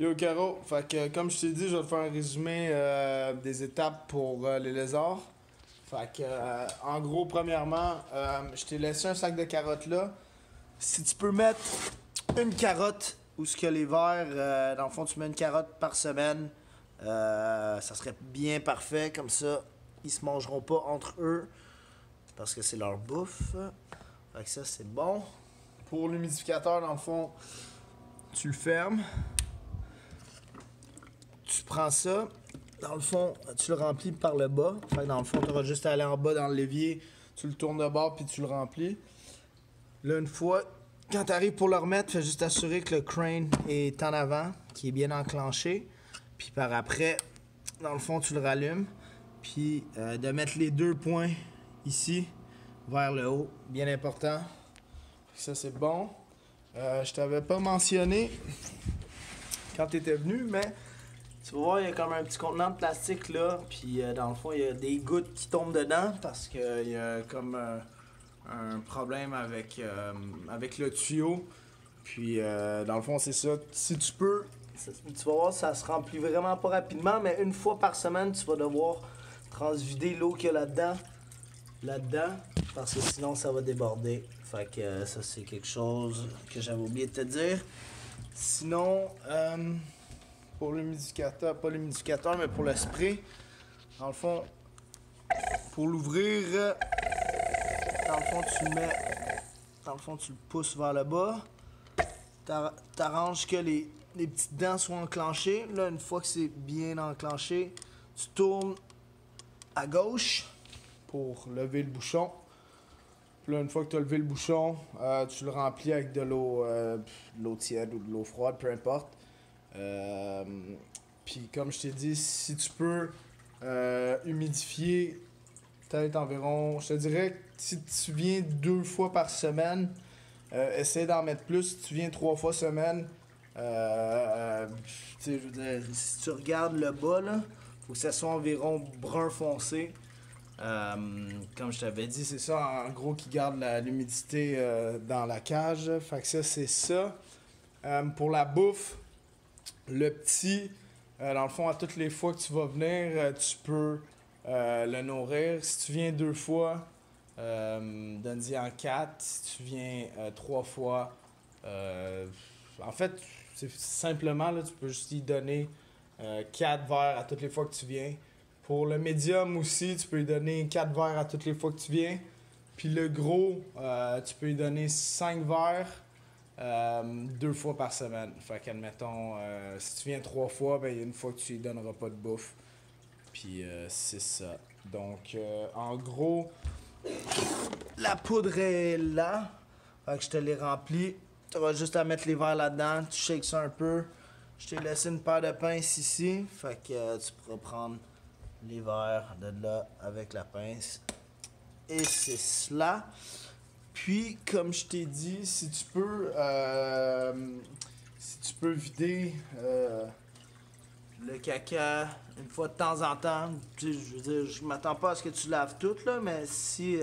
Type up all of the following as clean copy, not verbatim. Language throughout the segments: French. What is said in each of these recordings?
Yo Caro, fait que comme je t'ai dit, je vais te faire un résumé des étapes pour les lézards. Fait que en gros, premièrement, je t'ai laissé un sac de carottes là. Si tu peux mettre une carotte ou ce que les vers, dans le fond, tu mets une carotte par semaine, ça serait bien parfait. Comme ça, ils se mangeront pas entre eux parce que c'est leur bouffe. Fait que ça, c'est bon. Pour l'humidificateur, dans le fond, tu le fermes. Tu prends ça, dans le fond, tu le remplis par le bas. Fait que dans le fond, tu auras juste à aller en bas dans le levier, tu le tournes de bord puis tu le remplis. Là, une fois, quand tu arrives pour le remettre, fais juste assurer que le crane est en avant, qu'il est bien enclenché. Puis par après, dans le fond, tu le rallumes. Puis de mettre les deux points ici vers le haut, bien important. Ça, c'est bon. Je t'avais pas mentionné quand tu étais venu, mais tu vas voir, il y a comme un petit contenant de plastique là, puis dans le fond, il y a des gouttes qui tombent dedans parce qu'il y a comme un problème avec le tuyau. Puis dans le fond, c'est ça. Si tu peux, tu vas voir, ça se remplit vraiment pas rapidement, mais une fois par semaine, tu vas devoir transvider l'eau qu'il y a là-dedans, parce que sinon, ça va déborder. Fait que ça, c'est quelque chose que j'avais oublié de te dire. Sinon, pour l'humidificateur, pas l'humidificateur, mais pour le spray, dans le fond, pour l'ouvrir, dans le fond, tu le mets, dans le fond, tu le pousses vers le bas. T'arranges que les petites dents soient enclenchées. Là, une fois que c'est bien enclenché, tu tournes à gauche pour lever le bouchon. Puis là, une fois que tu as levé le bouchon, tu le remplis avec de l'eau tiède ou de l'eau froide, peu importe. Puis comme je t'ai dit, si tu peux humidifier peut-être environ, je te dirais que si tu viens 2 fois par semaine, essaie d'en mettre plus. Si tu viens 3 fois semaine, tu sais, je veux dire, si tu regardes le bas, là, faut que ça soit environ brun foncé. Comme je t'avais dit, c'est ça en gros qui garde l'humidité dans la cage. Fait que ça, c'est ça. Pour la bouffe, le petit, dans le fond, à toutes les fois que tu vas venir, tu peux le nourrir. Si tu viens 2 fois, donne-y en 4. Si tu viens 3 fois, en fait, c'est simplement, là, tu peux juste y donner 4 verres à toutes les fois que tu viens. Pour le médium aussi, tu peux lui donner 4 verres à toutes les fois que tu viens. Puis le gros, tu peux lui donner 5 verres 2 fois par semaine. Fait qu'admettons, si tu viens 3 fois, ben, il y a une fois que tu lui donneras pas de bouffe. Puis c'est ça. Donc, en gros, la poudre est là. Fait que je te l'ai remplie. Tu auras juste à mettre les verres là-dedans. Tu shakes ça un peu. Je t'ai laissé une paire de pinces ici. Fait que tu pourras prendre les verres de là avec la pince. Et c'est cela. Puis, comme je t'ai dit, si tu peux vider le caca une fois de temps en temps, tu sais, je veux dire, je m'attends pas à ce que tu laves tout, là, mais si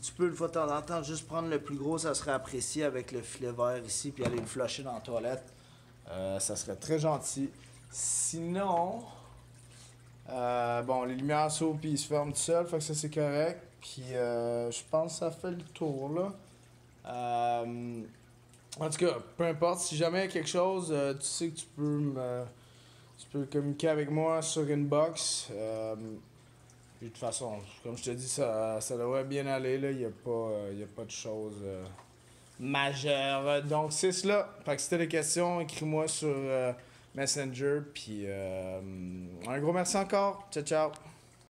tu peux, une fois de temps en temps, juste prendre le plus gros, ça serait apprécié avec le filet vert ici, puis aller le flusher dans la toilette. Ça serait très gentil. Sinon, bon, les lumières s'ouvrent puis ils se ferment tout seuls, fait que ça c'est correct. Puis je pense que ça fait le tour là. En tout cas, peu importe, si jamais il y a quelque chose, tu sais que tu peux communiquer avec moi sur Inbox. Puis de toute façon, comme je te dis, ça devrait bien aller là. Il n'y a pas de choses majeures. Donc c'est cela. Fait que si t'as des questions, écris-moi sur Messenger. Puis un gros merci encore. Ciao, ciao.